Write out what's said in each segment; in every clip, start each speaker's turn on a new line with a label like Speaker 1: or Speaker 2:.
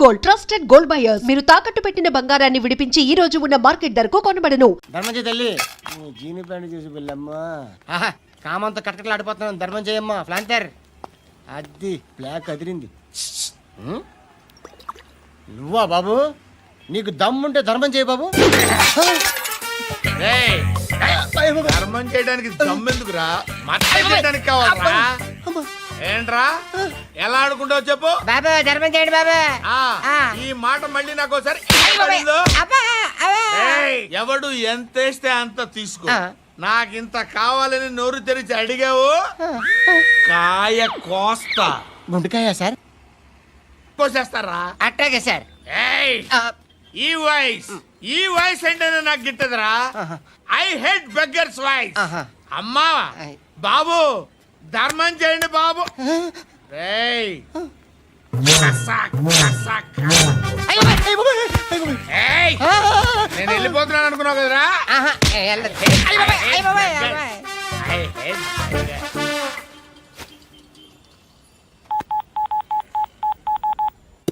Speaker 1: Gold, trusted gold buyers. మీరు తాకట్టు పెట్టిన బంగారాన్ని విడిపించి ఈ రోజు ఉన్న మార్కెట్ ధరకు కొనబడను.
Speaker 2: ధర్మం చేయి తల్లి, జీని ప్యాంట్ చూసి పిల్లమ్మా. కామంతో కటకట్లు ఆడిపోతున్నాను. ధర్మం చేయమ్మా. ఫ్లాంటర్ అది బ్లాక్ అదిరింది. నువ్వా బాబు? నీకు దమ్ముంటే ధర్మం చేయి బాబు.
Speaker 3: ధర్మం చేయడానికి దమ్మెందుకురా? మతం చేయడానికి కావాలరా? ఏంట్రా ఎలా ఆడుకుంటావు చెప్పు
Speaker 2: బాబా. ధర్మం చేయండి బాబా.
Speaker 3: ఈ మాట మళ్ళీ నాకు ఒకసారి ఎవడు ఎంత వేస్తే అంత తీసుకో. నాకింత కావాలని నోరు తెరిచి అడిగావు, కాయ కోస్తా.
Speaker 2: గుండెకాయ సార్?
Speaker 3: కోసేస్తారా?
Speaker 2: అట్టాగే సార్.
Speaker 3: ఈ వాయిస్ ఏంటనే నాకు గిట్టదురా. I hate beggars voice. అమ్మా బాబు ధర్మం చేయండి బాబు. నేను వెళ్ళిపోతున్నాను అనుకున్నావు కదరా.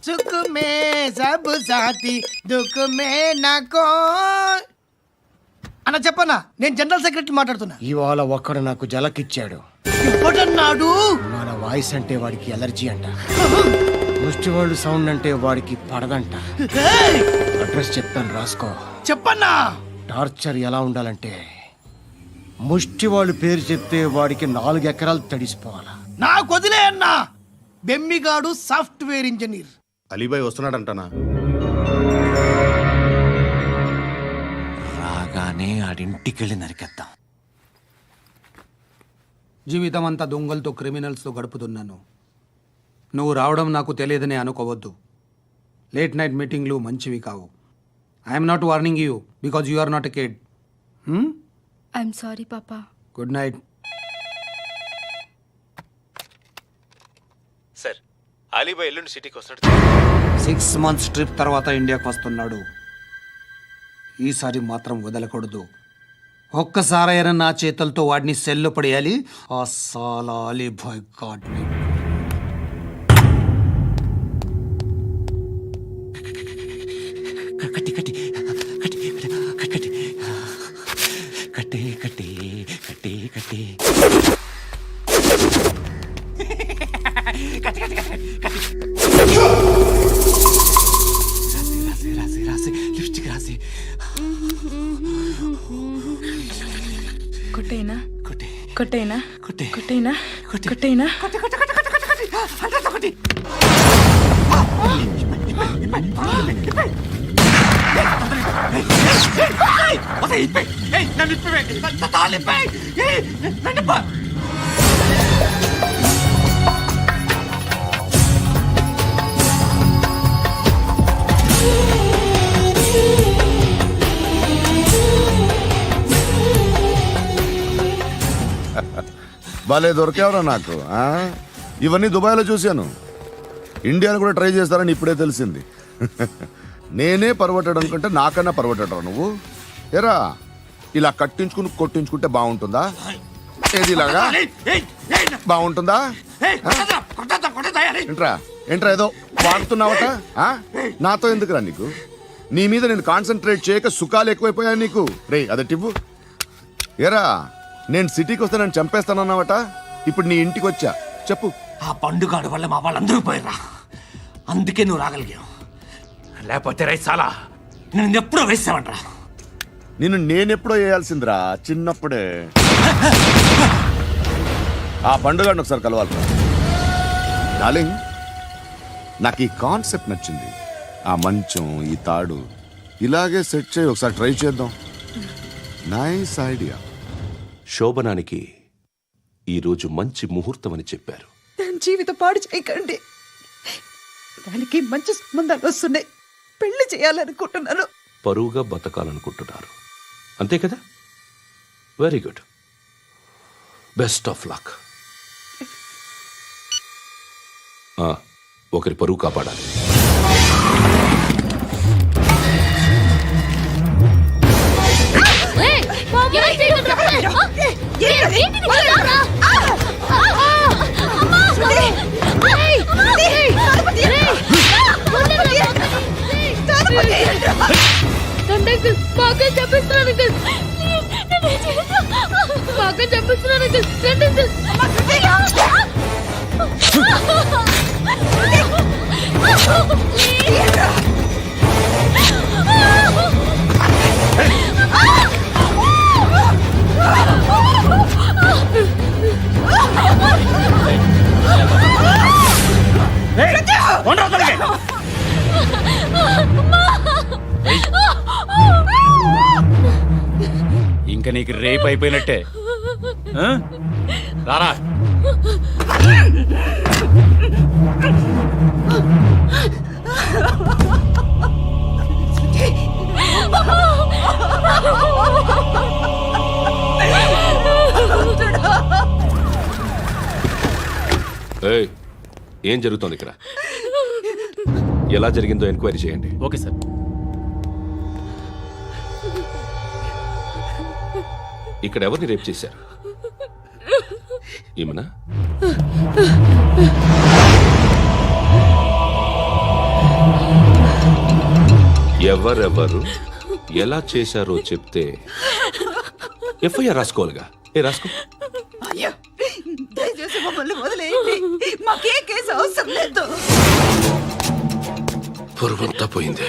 Speaker 2: సుఖ మే సబ్ సాథీ దుఃఖ మే నాకో.
Speaker 4: అన్న చెప్పన్నా, నేను జనరల్ సెక్రటరీ మాట్లాడుతున్నా.
Speaker 2: ఇవాళ ఒక్కడు నాకు జలకిచ్చాడు.
Speaker 4: ఎవడన్నాడు?
Speaker 2: మన వాయిస్ అంటే వాడికి ఎలర్జీ అంట. ముష్టి వాళ్ళు సౌండ్ అంటే వాడికి పడదంట. అడ్రస్ చెప్తాను రాసుకో.
Speaker 4: చెప్పన్నా.
Speaker 2: టార్చర్ ఎలా ఉండాలంటే ముష్టి వాళ్ళు పేరు చెప్తే వాడికి 4 ఎకరాలు తడిసిపోవాలా.
Speaker 4: నాకు వదిలే అన్నా. బెమ్మిగాడు సాఫ్ట్వేర్ ఇంజనీర్.
Speaker 3: అలీబాయ్ వస్తున్నాడంటనా?
Speaker 5: రాగానే ఆడింటికెళ్ళి నరికేద్దాం.
Speaker 6: జీవితం అంతా దొంగలతో, క్రిమినల్స్తో గడుపుతున్నాను. నువ్వు రావడం నాకు తెలియదని అనుకోవద్దు. లేట్ నైట్ మీటింగ్లు మంచివి కావు. I'm not warning you because you are not a kid.
Speaker 7: I'm sorry పాపా.
Speaker 6: Good night.
Speaker 5: సార్, అలీబాయ్ ఎల్లుండి సిటీకి వస్తాడు.
Speaker 6: 6 months ట్రిప్ తర్వాత ఇండియాకి వస్తున్నాడు. ఈసారి మాత్రం వదలకూడదు. ఒక్కసారైనా నా చేతులతో వాడిని సెల్లు పడేయాలి. ఆ సాలా అలీబాయ్ గాడ్ని.
Speaker 5: కట్టి కట్టి కట్టి కట్టి కట్టి కట్టి కట్టి కట్టి రాసి రాసి లిప్స్టిక్ రాసి
Speaker 7: కొట్టేనా
Speaker 5: కొట్టి
Speaker 7: కొట్టేనా
Speaker 5: కొట్టి
Speaker 7: కొట్టేనా
Speaker 5: కొట్టి
Speaker 7: కొట్టేనా
Speaker 5: కొట్టి కొట్టి కొట్టి కొట్టి కొట్టి అంతా కొట్టి.
Speaker 8: భలే దొరికేవరా నాకు. ఇవన్నీ దుబాయ్లో చూశాను. ఇండియాలో కూడా ట్రై చేస్తారని ఇప్పుడే తెలిసింది. నేనే పర్వటాడు అనుకుంటే నాకన్నా పర్వటాడు నువ్వు. ఎరా ఇలా కట్టించుకుని కొట్టించుకుంటే బాగుంటుందా? ఏది ఇలాగా బాగుంటుందా? ఏంట్రా ఏంట్రా ఏదో వాడుతున్నావట? నాతో ఎందుకురా నీకు? నీ మీద నేను కాన్సన్ట్రేట్ చేయక సుఖాలు ఎక్కువైపోయా నీకు. రే అదటివ్వు. ఎరా నేను సిటీకి వస్తే నన్ను చంపేస్తానన్నావట. ఇప్పుడు నీ ఇంటికి వచ్చా. చెప్పు.
Speaker 5: ఆ పండుగాడు వల్ల మా వాళ్ళందరూ పోయిర్రా. అందుకే నువ్వు రాగలిగావు. లేకపోతే రైసాలా నేను ఎప్పుడో వేసామంట్రా.
Speaker 8: నిన్ను నేనెప్పుడో వేయాల్సిందిరా చిన్నప్పుడే. ఆ పండుగను ఒకసారి కలవాలి డార్లింగ్. నాకు ఈ కాన్సెప్ట్ నచ్చింది. ఆ మంచం, ఈ తాడు ఇలాగే సెట్ చేయి. ఒకసారి ట్రై చేద్దాం. Nice idea.
Speaker 9: శోభనానికి ఈరోజు మంచి ముహూర్తం అని చెప్పారు.
Speaker 10: దాని జీవితం పాడు చేయకండి. దానికి మంచి సంబంధాలు వస్తున్నాయి. పెళ్లి చేయాలనుకుంటున్నాను.
Speaker 9: పరువుగా బతకాలనుకుంటున్నారు అంతే కదా? Very good. Best of luck. ఒకరి పరువు కాపాడాలి.
Speaker 7: అంకుల్ బాగా చెప్పిస్తున్నాను అంకుల్ బాగా చెప్పిస్తున్నాను అంకుల్ రండి అంకుల్
Speaker 5: ఇంకా నీకు రేపు అయిపోయినట్టే ఆ? రారా
Speaker 9: ఏయ్, ఏం జరుగుతోంది ఇక్కడ? ఎలా జరిగిందో ఎంక్వైరీ చేయండి.
Speaker 5: Okay sir.
Speaker 9: ఇక్కడ ఎవరిని రేప్ చేశారు? ఈమెనా? ఎవరెవరు ఎలా చేశారో చెప్తే ఎఫ్ఐఆర్ రాసుకోవాలిగా. రాసుకో.
Speaker 10: అయ్యో దయచేసి మమ్మల్ని వదిలేయండి, మాకే కేసు అవసరం లేదు.
Speaker 9: పొరుగంతా పోయింది.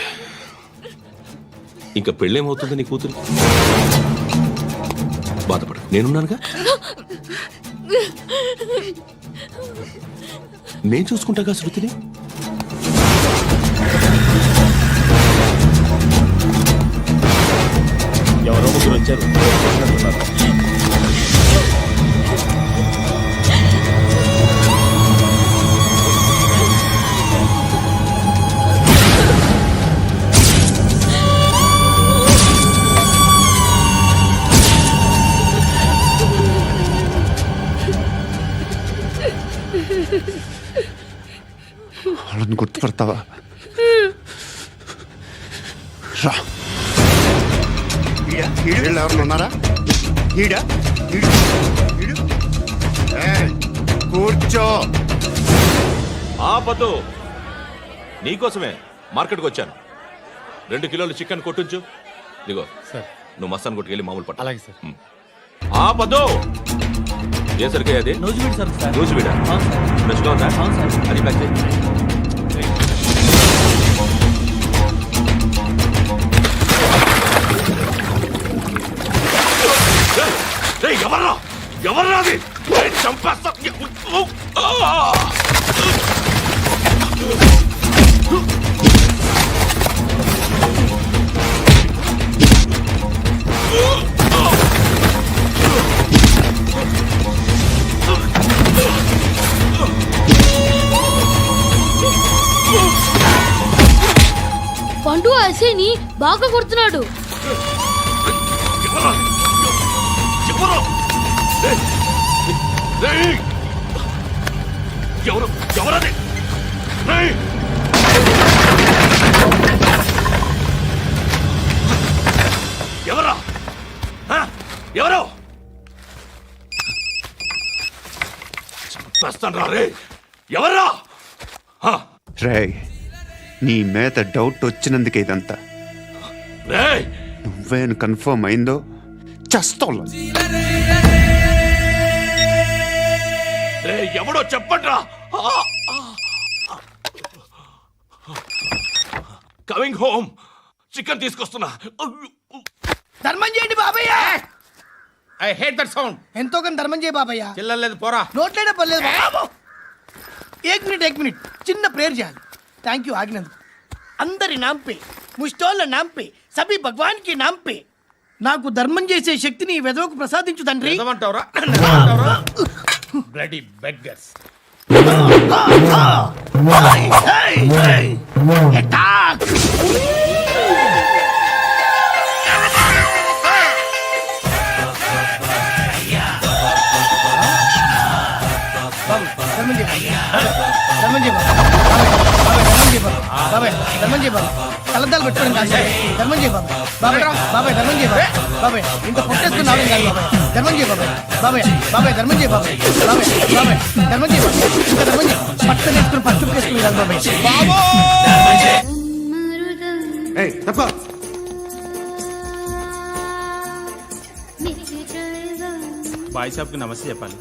Speaker 9: ఇంకా పెళ్ళేమవుతుంది నీ కూతురు? బాధపడు, నేనున్నానుగా. నేను చూసుకుంటాగా శృతిని.
Speaker 5: ఎవరో ముగ్గురు వచ్చారు.
Speaker 8: వాళ్ళని గుర్తుపడతావా? రా. వీళ్ళు ఎవరు ఉన్నారా? కూర్చో.
Speaker 9: ఆపదు, నీకోసమే మార్కెట్కి వచ్చాను. 2 కిలోలు చికెన్ కొట్టుంచు. ఇదిగో
Speaker 5: సార్.
Speaker 9: నువ్వు మస్తాన్ కొట్టుకెళ్ళి మామూలు పట్టు.
Speaker 5: అలాగే సార్.
Speaker 9: ఆపదు. ఏ సరికే అది?
Speaker 5: నూజివీడు సార్.
Speaker 9: నూజివీడా? ఫ్రెష్గా ఉందా? అది ప్యాక్ చేయి. ఎవర్రా ఎవర్రా అది? చంపేస్తా.
Speaker 7: పండు అసేని బాగా కొడుతున్నాడు.
Speaker 9: ఎవరది? ఎవరా? ఎవరు? చంపేస్తాను రా రే. ఎవరా?
Speaker 11: రే, నీ మీద డౌట్ వచ్చినందుకే ఇదంతా.
Speaker 9: రే,
Speaker 11: నువ్వేను కన్ఫర్మ్ అయిందో చస్తావు.
Speaker 9: ఎవడో చెప్పండ్రా. Coming home. చికెన్ తీసుకొస్తున్నా.
Speaker 4: ధర్మం చేయండి బాబయ్య.
Speaker 3: I hate that sound.
Speaker 4: ఎంతో కానీ ధర్మం చేయ బాబయ్య.
Speaker 3: చిల్లలేదు పోరా.
Speaker 4: నోట్లేనే పర్లేదు బాబు. ఏక్ మినిట్ చిన్న ప్రేయర్ చేయాలి. థ్యాంక్ యూ ఆగినందుకు. అందరి నామ్ పే, ముష్టోళ్ళ నామ్ పే, సభీ భగవాన్ కి నామ్ పే నాకు ధర్మం చేసే శక్తిని ఈ వెధవకు ప్రసాదించు తండ్రి.
Speaker 3: Bloody beggars.
Speaker 4: కలద్దాలు పెట్టుకోండి కాదు. ధర్మం చేయ బాబాయ్. బాబాయ్ ధర్మం చేయ బాబాయ్. ఇంత పుట్టేసుకుని రావడం కాదు బాబాయ్. ధర్మం చేయ బాబాయ్. ధర్మం చేయ బాబాయ్. ధర్మం చేయ ఇంకా ధర్మం చేయ. పట్టు వేసుకుని పట్టు వేసుకుని కాదు బాబాయ్.
Speaker 11: ఏయ్ తప్ప
Speaker 12: బాయ్ సాబ్కి నమస్తే చెప్పాలి.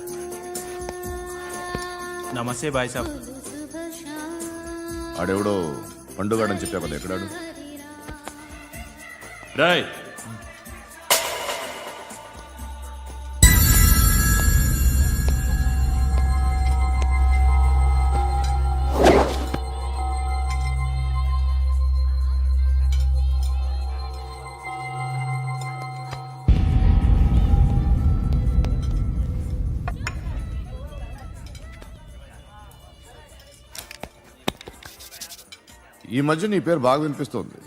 Speaker 12: నమస్తే బాయ్ సాబ్.
Speaker 8: ఆడెవడో పండుగాడని చెప్పావు కదా, ఎక్కడాడు?
Speaker 9: రాయ్
Speaker 8: ఈ మధ్య నీ పేరు బాగా వినిపిస్తోంది.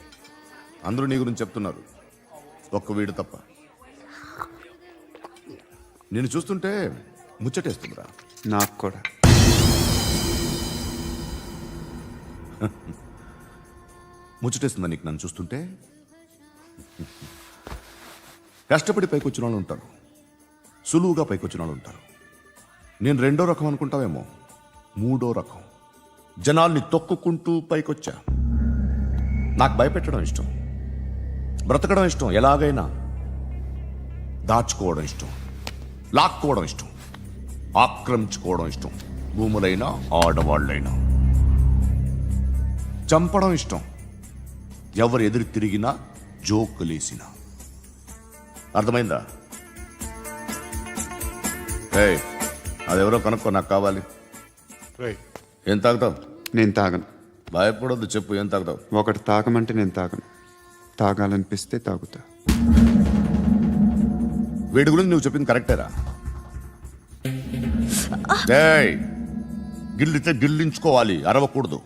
Speaker 8: అందరూ నీ గురించి చెప్తున్నారు, ఒక్క వీడు తప్ప. నేను చూస్తుంటే ముచ్చటేస్తుందిరా.
Speaker 11: నాకు కూడా.
Speaker 8: ముచ్చటేస్తుందా నీకు నన్ను చూస్తుంటే? కష్టపడి పైకొచ్చిన వాళ్ళు ఉంటారు, సులువుగా పైకొచ్చిన వాళ్ళు ఉంటారు. నేను రెండో రకం అనుకుంటావేమో, మూడో రకం. జనాల్ని తొక్కుకుంటూ పైకొచ్చా. నాకు భయపెట్టడం ఇష్టం, బ్రతకడం ఇష్టం, ఎలాగైనా దాచుకోవడం ఇష్టం, లాక్కోవడం ఇష్టం, ఆక్రమించుకోవడం ఇష్టం. భూములైనా ఆడవాళ్ళైనా చంపడం ఇష్టం, ఎవరు ఎదురు తిరిగినా జోకులేసినా. అర్థమైందా? ఏయ్, అదెవరో కనుక్కో, నాకు కావాలి. ఏం తాగుతావు?
Speaker 11: నేను తాగను.
Speaker 8: భయపడొద్దు, చెప్పు ఏం తాగుతావు?
Speaker 11: ఒకటి తాగమంటే నేను తాగను. తాగాలనిపిస్తే తాగుతా.
Speaker 8: వీడి గురించి నువ్వు చెప్పింది కరెక్టేరా? ఏయ్, గిల్లితే గిల్లించుకోవాలి, అరవకూడదు.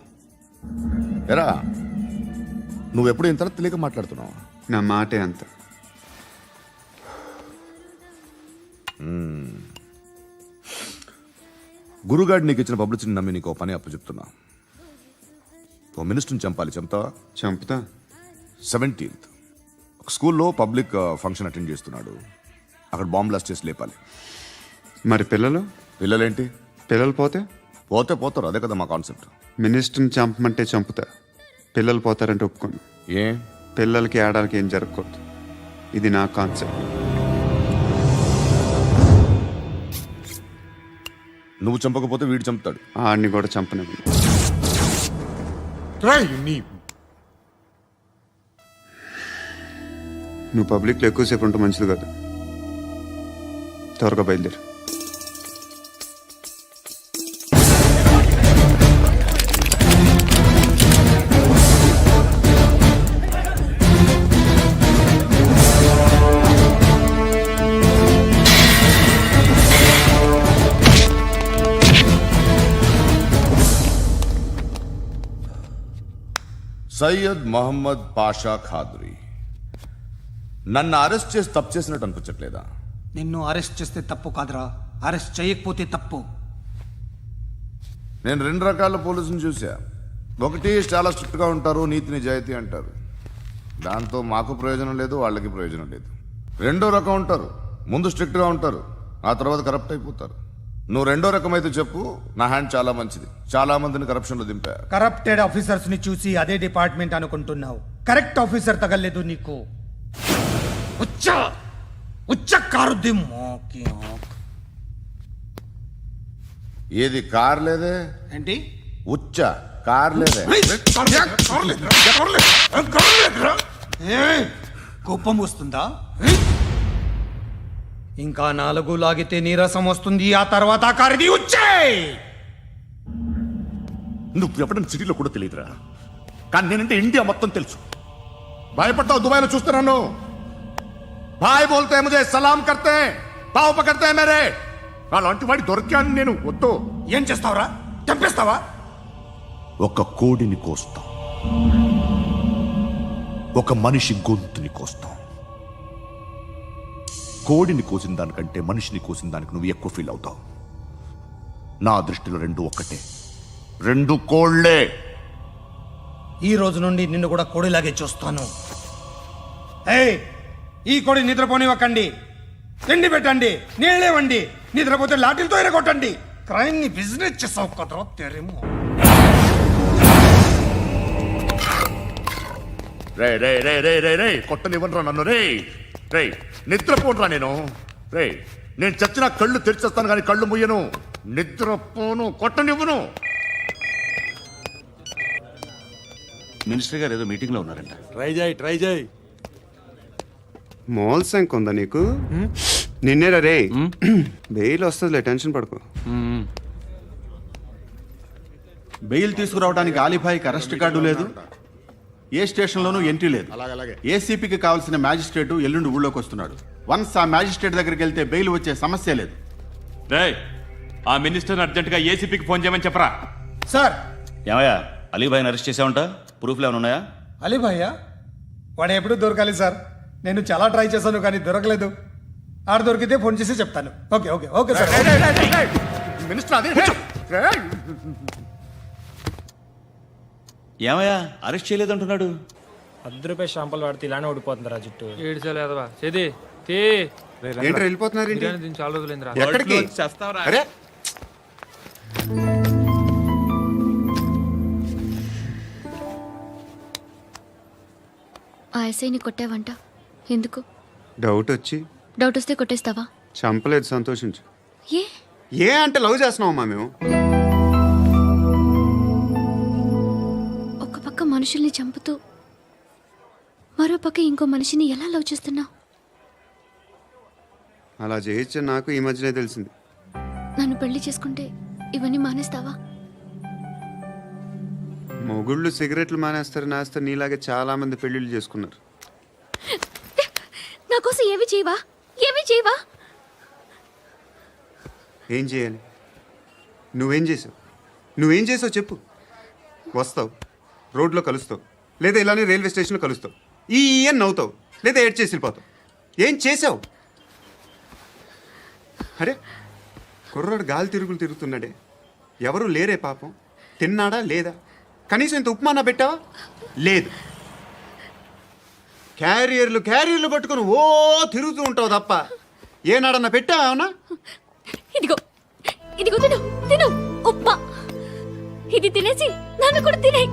Speaker 8: ఎరా, నువ్వెప్పుడు ఇంత తెలియక మాట్లాడుతున్నావు?
Speaker 11: నా మాటే అంత.
Speaker 8: గురుగాడు నీకు ఇచ్చిన పబ్లిసిటీని నమ్మి నీకు ఓ పని అప్పు చెప్తున్నా. ఓ మినిస్టర్ని చంపాలి, చంపుతావా?
Speaker 11: చంపుతా.
Speaker 8: 17th ఒక స్కూల్లో పబ్లిక్ ఫంక్షన్ అటెండ్ చేస్తున్నాడు. అక్కడ బాంబ్ బ్లాస్ట్ చేసి లేపాలి.
Speaker 11: మరి పిల్లలు?
Speaker 8: పిల్లలేంటి?
Speaker 11: పిల్లలు పోతే?
Speaker 8: పోతే పోతారు, అదే కదా మా కాన్సెప్ట్.
Speaker 11: మినిస్టర్ని చంపమంటే చంపుతా, పిల్లలు పోతారంటే ఒప్పుకోను.
Speaker 8: ఏ?
Speaker 11: పిల్లలకి ఆడాలకి ఏం జరగకూడదు. ఇది నా కాన్సెప్ట్.
Speaker 8: నువ్వు చంపకపోతే వీడు చంపుతాడు.
Speaker 11: ఆడిని కూడా చంపనివ్వను. నువ్వు పబ్లిక్లో ఎక్కువసేపు ఉంటే మంచిది కాదు. త్వరగా బయలుదేరు.
Speaker 8: సయ్యద్ మహమ్మద్ పాషా ఖాద్రీ. నన్ను అరెస్ట్ చేసి తప్పు చేసినట్టు అనిపించట్లేదా?
Speaker 6: నిన్ను అరెస్ట్ చేస్తే తప్పు కాదురా, అరెస్ట్ చేయకపోతే తప్పు.
Speaker 8: నేను 2 రకాల పోలీసుని చూసా. ఒకటి చాలా స్ట్రిక్ట్గా ఉంటారు, నీతి నిజాయితీ అంటారు. దాంతో మాకు ప్రయోజనం లేదు, వాళ్ళకి ప్రయోజనం లేదు. రెండో రకం ఉంటారు, ముందు స్ట్రిక్ట్గా ఉంటారు, ఆ తర్వాత కరప్ట్ అయిపోతారు. నువ్వు రెండో రకం అయితే చెప్పు, నా హ్యాండ్ చాలా మంచిది. చాలా మందిని కరప్షన్లో దింపా.
Speaker 4: కరప్టెడ్ ఆఫీసర్స్ ని చూసి అదే డిపార్ట్మెంట్ అనుకుంటున్నావు. కరెక్ట్ ఆఫీసర్ తగలేదు నీకు. ఉచ్చ కారుద్ది మోకి.
Speaker 8: ఏది కార్ లేదే?
Speaker 4: ఏంటి?
Speaker 8: ఉచ్చ కార్ లేదే?
Speaker 6: కోపం వస్తుందా?
Speaker 4: ఇంకా 4 లాగితే నీరసం వస్తుంది, ఆ తర్వాత కారిది ఉచ్చే.
Speaker 8: నువ్వు ఎప్పుడైనా సిటీలో కూడా తెలియదురా, కానీ నేనంటే ఇండియా మొత్తం తెలుసు. భయపడతావు దుబాయ్లో చూస్తున్నాను. భాయ్ బోల్తే ముజే సలాం కర్తే, పావు పకర్తే మేరే. అలాంటి వాడి దొరికాను నేను. వద్దు.
Speaker 4: ఏం చేస్తావురా? చంపేస్తావా?
Speaker 8: ఒక కోడిని కోస్తాం, ఒక మనిషి గొంతుని కోస్తాం. కోడిని కోసిన దానికంటే మనిషిని కోసిన దానికి నువ్వు ఎక్కువ ఫీల్ అవుతావు. నా దృష్టిలో 2 ఒక్కటే, 2 కోళ్లే.
Speaker 4: ఈ రోజు నుండి నిన్ను కూడా కోడిలాగే చూస్తాను. ఏయ్, ఈ కోడి నిద్రపోనివ్వకండి. తిండి పెట్టండి, నీళ్ళేవండి. నిద్రపోతే లాఠీలతో ఎరగొట్టండి. క్రైమ్ ని బిజినెస్ చేసావు కదరా తెరేమో.
Speaker 8: రే రే రే రే రే రే కొట్టనివ్వనరా నన్ను రే రే నిద్రపోనరా నేను చచ్చిన కళ్ళు తెరిచేస్తాను కానీ కళ్ళు ముయ్యను, నిద్రపోను, కొట్టనివ్వను.
Speaker 11: మినిస్టర్ గారు ఏదో మీటింగ్ లో ఉన్నారంట.
Speaker 12: ట్రై చేయి
Speaker 11: మోల్ సంక్ ఉందా నీకు? నిన్నేరా రే. బెయిల్ వస్తుందిలే, టెన్షన్ పడుకో.
Speaker 12: బెయిల్ తీసుకురావడానికి ఆలిభాయికి అరెస్ట్ కార్డు లేదు, ఏ స్టేషన్లోనూ ఎంట్రీ లేదు. ఏసీపీకి కావాల్సిన మ్యాజిస్ట్రేటు ఎల్లుండి ఊళ్ళోకి వస్తున్నాడు. వన్స్ ఆ మ్యాజిస్ట్రేట్ దగ్గరికి వెళ్తే బెయిల్ వచ్చే సమస్య లేదు.
Speaker 9: ఆ మినిస్టర్ అర్జెంట్ గా ఏసీపీకి ఫోన్ చేయమని చెప్పరా.
Speaker 4: సార్.
Speaker 12: ఏమయ్యా అలీభాయిని అరెస్ట్ చేసావంట? ప్రూఫ్లు ఏమైనా ఉన్నాయా?
Speaker 4: అలీభయ్యా వాడు ఎప్పుడు దొరకాలి సార్? నేను చాలా ట్రై చేశాను కానీ దొరకలేదు. ఆడ దొరికితే ఫోన్ చేసి చెప్తాను. Okay okay okay sir.
Speaker 8: Minister అదే
Speaker 12: ఏమయ్యా అరెస్ట్ చేయలేదంటున్నాడు?
Speaker 2: ₹10 షాంపులు వాడితే ఇలానే ఓడిపోతుందిరా జుట్టు.
Speaker 11: ఏంట్రా వెళ్ళిపోతున్నారు ఏంటి?
Speaker 2: చాలా రోజులైందిరా.
Speaker 11: ఎక్కడికి? అరే
Speaker 7: ఆ ఎస్ఐని కొట్టావంట, ఎందుకు?
Speaker 11: డౌట్ వచ్చి.
Speaker 7: డౌట్ వస్తే కొట్టేస్తావా?
Speaker 11: చంపలేదు, సంతోషించు.
Speaker 7: ఏ
Speaker 11: ఏ అంటే లవ్ చేస్తున్నామమ్మా మేము.
Speaker 7: ఒక పక్క మనుషుల్ని చంపుతూ మరో పక్క ఇంకో మనిషిని ఎలా లవ్ చేస్తున్నావు?
Speaker 11: అలా చేయొచ్చు నాకు ఈ మధ్యనే తెలిసింది.
Speaker 7: నన్ను పెళ్లి చేసుకుంటే ఇవన్నీ మానేస్తావా?
Speaker 11: మొగుళ్ళు సిగరెట్లు మానేస్తారు, నేస్తారు. నీలాగే చాలా మంది పెళ్లిళ్ళు చేసుకున్నారు.
Speaker 7: నా కోసం ఏమి చేయవా? ఏమి చేయవా?
Speaker 11: ఏం చేయాలి? నువ్వేం చేసావు చెప్పు. వస్తావు, రోడ్లో కలుస్తావు, లేదా ఇలానే రైల్వే స్టేషన్లో కలుస్తావు, ఈ అని నవ్వుతావు, లేదా ఏడ్ చేసి వెళ్ళిపోతావు. ఏం చేసావు? అరే కుర్రాడు గాలి తిరుగుతున్నాడే, ఎవరు లేరే పాపం. తిన్నాడా లేదా? కనీసం ఇంత ఉప్మానా పెట్టావా? లేదు. క్యారియర్లు పట్టుకుని ఓ తిరుగుతూ ఉంటావు తప్ప ఏనాడన్నా పెట్టావా? అవునా?
Speaker 7: ఇదిగో ఇదిగో తిను తిను ఉప్మా. ఇది తినేసి నన్ను కూడా తినే.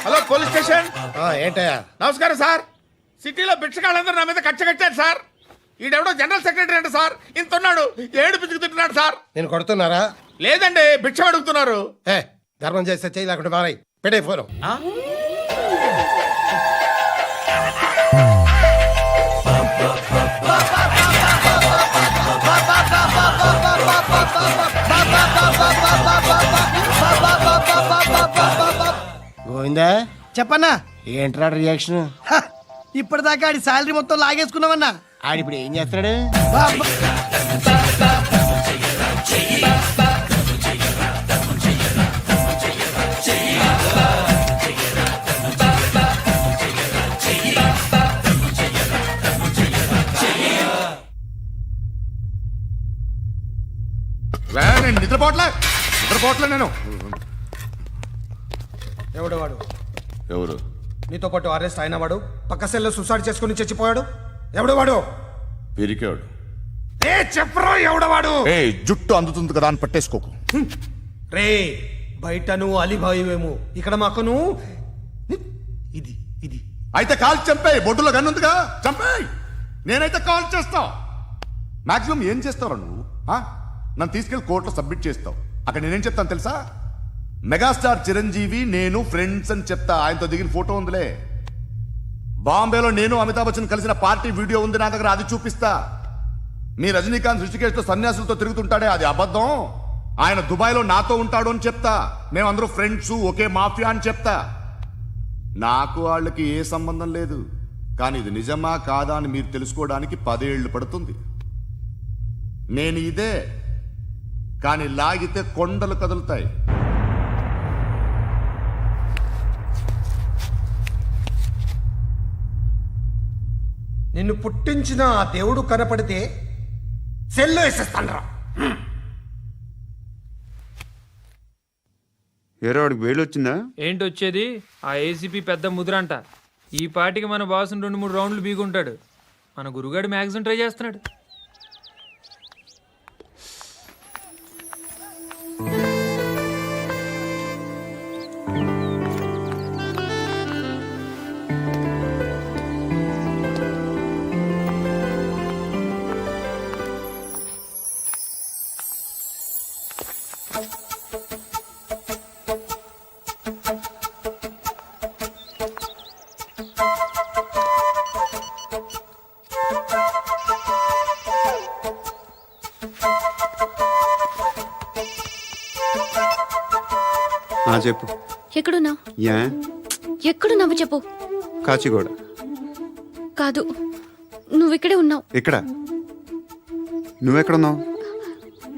Speaker 3: Hello police station.
Speaker 2: ఏంటయ్యా?
Speaker 3: నమస్కారం సార్. సిటీలో భిక్షగాళ్ళందరూ నా మీద కచ్చ కట్టారు సార్. ఈడెవడో జనరల్ సెక్రటరీ అంట సార్. ఇంత ఉన్నాడు, ఏడు పిచ్చుకు తింటున్నాడు సార్.
Speaker 2: నేను కొడుతున్నారా?
Speaker 3: లేదండి, భిక్ష అడుగుతున్నారు.
Speaker 2: ధర్మం చేస్తే చేయి, లేకుండా మారాయి. పెట్టే ఫోను. గోవిందా
Speaker 4: చెప్పన్నా.
Speaker 2: ఏంట్రా రియాక్షన్?
Speaker 4: ఇప్పటిదాకా ఆడి శాలరీ మొత్తం లాగేసుకున్నావన్నా.
Speaker 2: ఆడిప్పుడు ఏం చేస్తున్నాడు?
Speaker 8: నేను నిద్రపోవట్లే నేను.
Speaker 4: ఎవడు వాడు?
Speaker 8: ఎవరు?
Speaker 4: నీతో పాటు అరెస్ట్ అయిన వాడు, పక్క సెల్లో సూసైడ్ చేసుకుని చచ్చిపోయాడు. ఎవడు వాడు?
Speaker 8: పిరికాడు.
Speaker 4: చెప్పరా ఎవడవాడు?
Speaker 8: జుట్టు అందుతుంది కదా అని పట్టేసుకోకు.
Speaker 4: రే బయట నువ్వు అలీబాయివేమో, ఇక్కడ మాకు నువ్వు ఇది ఇది.
Speaker 8: అయితే కాల్ చంపేయి, బొడ్డులో గన్నుందిగా చంపేయి. నేనైతే కాల్ చేస్తా. మాక్సిమం ఏం చేస్తావు నువ్వు? నన్ను తీసుకెళ్లి కోర్టులో సబ్మిట్ చేస్తావు. అక్కడ నేనేం చెప్తాను తెలుసా? మెగాస్టార్ చిరంజీవి నేను ఫ్రెండ్స్ అని చెప్తా. ఆయనతో దిగిన ఫోటో ఉందిలే. బాంబేలో నేను అమితాబ్ బచ్చన్ కలిసిన పార్టీ వీడియో ఉంది నా దగ్గర, అది చూపిస్తా. మీ రజనీకాంత్ ఋషికేశ్తో సన్యాసులతో తిరుగుతుంటాడే, అది అబద్ధం. ఆయన దుబాయ్లో నాతో ఉంటాడు అని చెప్తా. మేమందరూ ఫ్రెండ్స్, ఒకే మాఫియా అని చెప్తా. నాకు వాళ్ళకి ఏ సంబంధం లేదు. కానీ ఇది నిజమా కాదా అని మీరు తెలుసుకోవడానికి 10 ఏళ్ళు పడుతుంది. నేను ఇదే, కానీ లాగితే కొండలు కదులుతాయి.
Speaker 4: నిన్ను పుట్టించిన ఆ దేవుడు కనపడితే సెల్లో వేసేస్తాను.
Speaker 11: ఏరో వాడికి వేలు వచ్చిందా?
Speaker 13: ఏంటి వచ్చేది? ఆ ఏసీపీ పెద్ద ముద్రంట. ఈ పాటికి మన బాసుని 2-3 రౌండ్లు బీగుంటాడు. మన గురుగాడు మ్యాక్సిమం ట్రై చేస్తున్నాడు.
Speaker 11: చెప్పు.
Speaker 7: ఎక్కడున్నావు?
Speaker 11: యా
Speaker 7: ఎక్కడున్నావు చెప్పు.
Speaker 11: కాచిగూడ.
Speaker 7: కాదు, నువ్వు ఇక్కడే ఉన్నావు.
Speaker 11: ఇక్కడ నువ్వెక్కడున్నావు?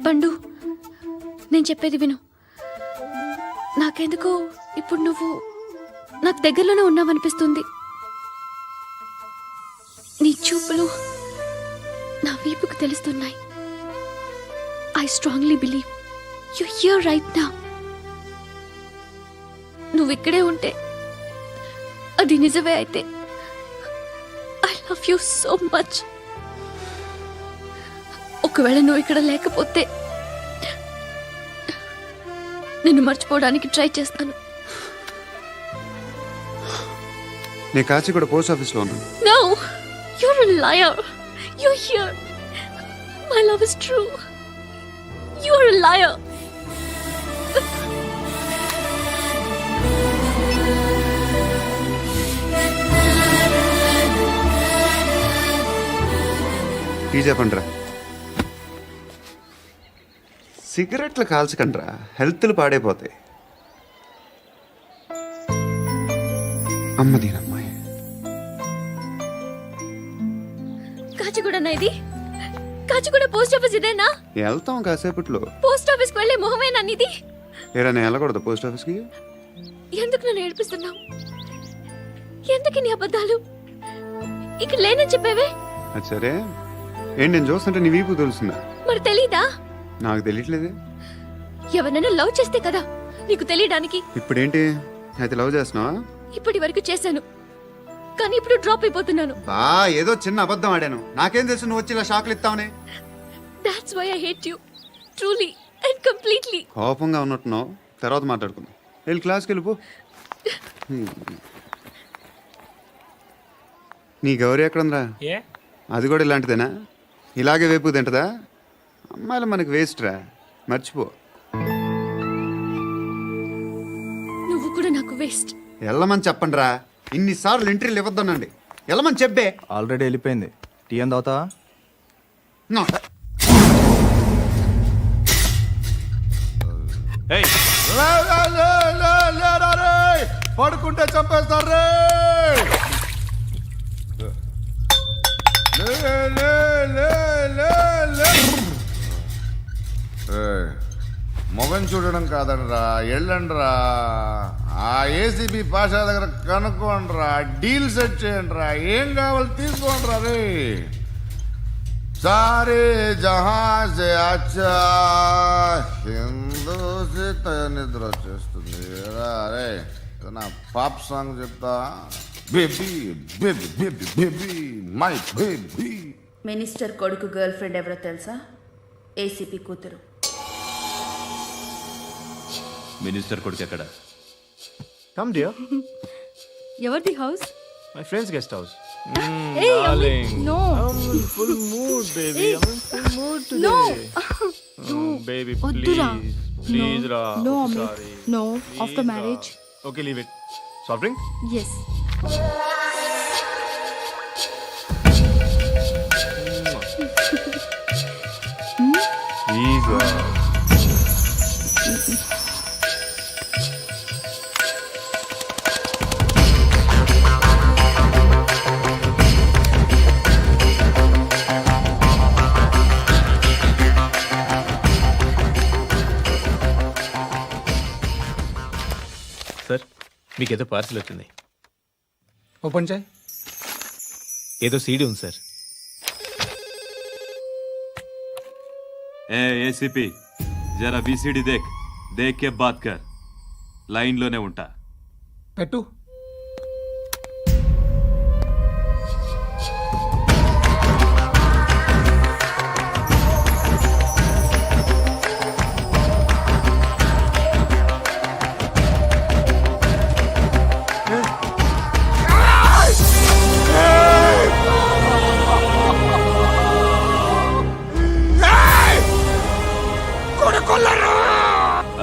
Speaker 7: పండు, నేను చెప్పేది విను. నాకెందుకో ఇప్పుడు నువ్వు నాకు దగ్గరలోనే ఉన్నావనిపిస్తుంది. నీ చూపులు నా వీపుకు తెలుస్తున్నాయి. I strongly believe you here right now. నువ్వు ఇక్కడే ఉంటే అది నిజమే అయితే I love you so much. ఒకవేళ నువ్వు ఇక్కడ లేకపోతే నిన్ను మర్చిపోవడానికి ట్రై చేస్తాను.
Speaker 11: నేను కాచిగూడ పోస్ట్ ఆఫీస్లో ఉన్నాను.
Speaker 7: No, you're a liar. You're here. My love is true. You're a liar.
Speaker 11: Tea చెప్పండిరా. సిగరెట్లు కాల్చకండ్రా, హెల్త్లు పాడైపోతాయి. అమ్మ దీనమ్మాయి.
Speaker 7: కాచిగూడనా ఇది? కాచిగూడ పోస్ట్ ఆఫీస్ ఇదేనా?
Speaker 11: వెళ్తాం కాసేపట్లో.
Speaker 7: పోస్ట్ ఆఫీస్కి వెళ్ళే మొహమేనా నీది?
Speaker 11: ఏరా నేను వెళ్ళకూడదు పోస్ట్ ఆఫీస్కి?
Speaker 7: ఎందుకు నన్ను ఏడిపిస్తున్నావు? ఎందుకు నీ అబద్ధాలు? ఇక్కడ లేనని చెప్పేవే.
Speaker 11: అది సరే, ఏంటి నేను చూస్తుంటే నీ వీపు తెలుస్తుందా?
Speaker 7: మరి తెలీదా?
Speaker 11: నాకు తెలియట్లేదే.
Speaker 7: ఎవరైనా లవ్ చేస్తే కదా నీకు తెలియడానికి.
Speaker 11: ఇప్పుడేంటి అయితే లవ్ చేస్తున్నావా?
Speaker 7: ఇప్పటి వరకు చేశాను, కానీ ఇప్పుడు డ్రాప్ అయిపోతున్నాను.
Speaker 11: ఏదో చిన్న అబద్ధం ఆడాను. నాకేం తెలుసు నువ్వు వచ్చి ఇలా షాక్లు ఇస్తావని.
Speaker 7: That's why I hate you. Truly and completely.
Speaker 11: కోపంగా ఉన్నట్టున్నావు, తర్వాత మాట్లాడుకుందాం. వెళ్ళి క్లాస్కి వెళ్ళిపో. నీ గౌరీ ఎక్కడుందిరా?
Speaker 13: ఏ
Speaker 11: అది కూడా ఇలాంటిదేనా? ఇలాగే వేపు తింటదా? అమ్మాయిలు మనకి వేస్ట్ రా, మర్చిపో.
Speaker 7: నువ్వు కూడా నాకు వేస్ట్.
Speaker 11: వెళ్ళమని చెప్పండి రా. ఇన్నిసార్లు ఎంట్రీలు ఇవ్వద్దనండి. వెళ్ళమని చెప్పే.
Speaker 14: ఆల్రెడీ వెళ్ళిపోయింది. టీ అని తాగుతావా?
Speaker 8: పడుకుంటే చంపేస్తారు రే. మొగం చూడడం కాదండ్రా, వెళ్ళండ్రా. ఆ ఏసీబీ పాషా దగ్గర కనుక్కోండ్రా, డీల్ సెట్ చేయండిరా, ఏం కావాలి తీసుకోండిరా రే. సారే జహాజే అచ్చా హిందూ నిద్ర వచ్చేస్తుంది రే. నా పాప్ సాంగ్ చెప్తా. Baby baby baby baby my baby.
Speaker 10: Minister కొడుకు గర్ల్ ఫ్రెండ్ ఎవరో తెలుసా? ఏసీపీ కూతురు.
Speaker 9: మినిస్టర్ కొడుకు ఎక్కడ?
Speaker 14: Come dear.
Speaker 7: ఎవరిది house?
Speaker 14: My friends guest house.
Speaker 7: Hey, no.
Speaker 14: Full mood, baby. I'm in full mood today.
Speaker 7: No.
Speaker 14: Baby,
Speaker 7: Oddura.
Speaker 14: please. Please, Ra.
Speaker 10: No,
Speaker 14: Sorry.
Speaker 10: No,
Speaker 14: Please,
Speaker 10: after
Speaker 14: Ra.
Speaker 10: marriage.
Speaker 14: Okay, leave it. Soft drink?
Speaker 10: Yes.
Speaker 14: Please, Ra.
Speaker 5: Sir, మీకేదో parcel వచ్చింది.
Speaker 6: Open చేయి.
Speaker 14: ఏదో CD ఉంది సార్.
Speaker 5: ACP జరా VCD దేక్ కే బాత్ కర్. లైన్లోనే ఉంటా.
Speaker 4: పెట్టు.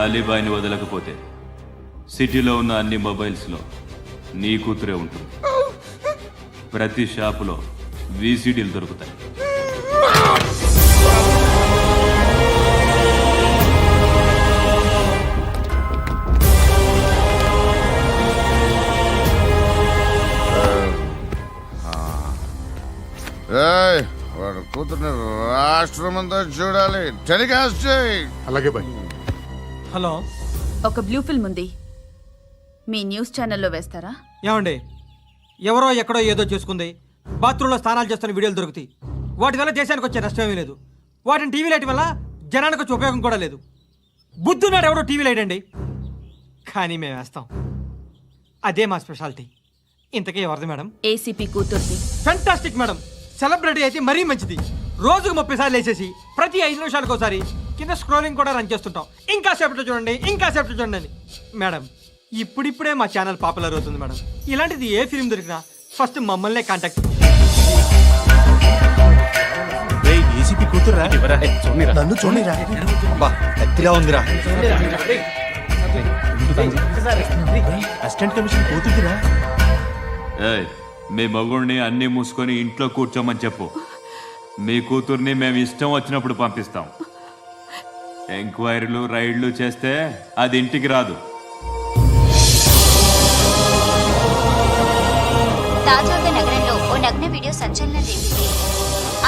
Speaker 5: అలీబాయిని వదలకపోతే సిటీలో ఉన్న అన్ని మొబైల్స్లో నీ కూతురే ఉంటుంది. ప్రతి షాపులో వీసీడీలు దొరుకుతాయి.
Speaker 8: వాడు కూతుర్ని రాష్ట్రమంతా చూడాలి. టెలికాస్ట్ చేయి.
Speaker 12: అలాగే బాయ్.
Speaker 10: హలో,
Speaker 15: ఒక బ్లూ ఫిల్మ్ ఉంది, మీ న్యూస్ ఛానల్లో వేస్తారా?
Speaker 10: ఏమండి, ఎవరో ఎక్కడో ఏదో చేసుకుంది, బాత్రూంలో స్నానాలు చేస్తున్న వీడియోలు దొరుకుతాయి. వాటి వల్ల దేశానికి వచ్చే నష్టమేమీ లేదు. వాటిని టీవీ లైట్ వల్ల జనానికి వచ్చే ఉపయోగం కూడా లేదు. బుద్ధున్నాడు ఎవడో టీవీ లైట్ అండి, కానీ మేము వేస్తాం. అదే మా స్పెషాలిటీ. ఇంతకీ ఎవరిది మేడం?
Speaker 15: ఏసీపీ కూతుర్ది.
Speaker 10: Fantastic madam. సెలబ్రిటీ అయితే మరీ మంచిది. రోజుకు 30 సార్లు వేసేసి ప్రతి 5 నిమిషాలకు ఒకసారి కింద స్క్రోలింగ్ కూడా రన్ చేస్తుంటాం. ఇంకా సేపట్లో చూడండి, ఇంకా సేపట్లో చూడండి అని. మేడం, ఇప్పుడిప్పుడే మా ఛానల్ పాపులర్ అవుతుంది మేడం. ఇలాంటిది ఏ ఫిల్మ్ దొరికినా ఫస్ట్ మమ్మల్నే కాంటాక్ట్.
Speaker 14: ఏసీపీ కూతురా? నన్ను చూడరా,
Speaker 6: ఎత్తిలా ఉందిరా.
Speaker 14: Assistant commission కూతురురా.
Speaker 5: మీ మగుడిని అన్నీ మూసుకొని ఇంట్లో కూర్చోమని చెప్పు. మీ కూతుర్ని మేము ఇష్టం వచ్చినప్పుడు పంపిస్తాం. ఎంక్వైరీలు రైడ్లు చేస్తే అది ఇంటికి రాదు.
Speaker 16: తాజాగా నగరంలో ఓ నగ్న వీడియో సంచలనం రేపింది.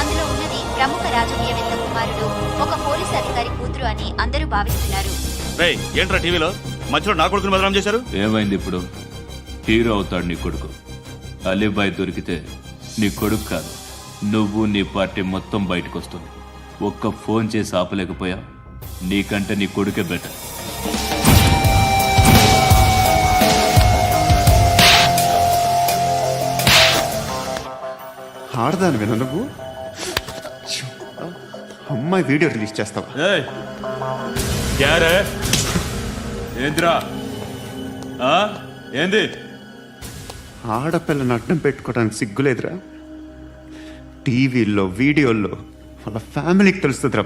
Speaker 16: అందులో ఉన్నది ప్రముఖ రాజకీయవేత్త కుమారుడు, ఒక పోలీస్ అధికారి కూతురు అని అందరూ భావిస్తున్నారు.
Speaker 9: ఏంట్రా టీవీలో మధ్యలో నా కొడుకుని బదనాం చేశారు?
Speaker 5: ఏమైంది ఇప్పుడు? హీరో అవుతాడు నీ కొడుకు. అలీబాయ్ దొరికితే నీ కొడుకు కాదు, నువ్వు నీ పార్టీ మొత్తం బయటకు వస్తుంది. ఒక్క ఫోన్ చేసి ఆపలేకపోయా? నీకంటే నీ కొడుకే బెటర్.
Speaker 11: ఆడదాని విన నువ్వు అమ్మాయి వీడియో రిలీజ్ చేస్తావా?
Speaker 5: ఏంద్రా ఏంది?
Speaker 11: ఆడపిల్లని అడ్డం పెట్టుకోవడానికి సిగ్గులేదురా? టీవీల్లో వీడియోల్లో వాళ్ళ ఫ్యామిలీకి తెలుస్తుందిరా.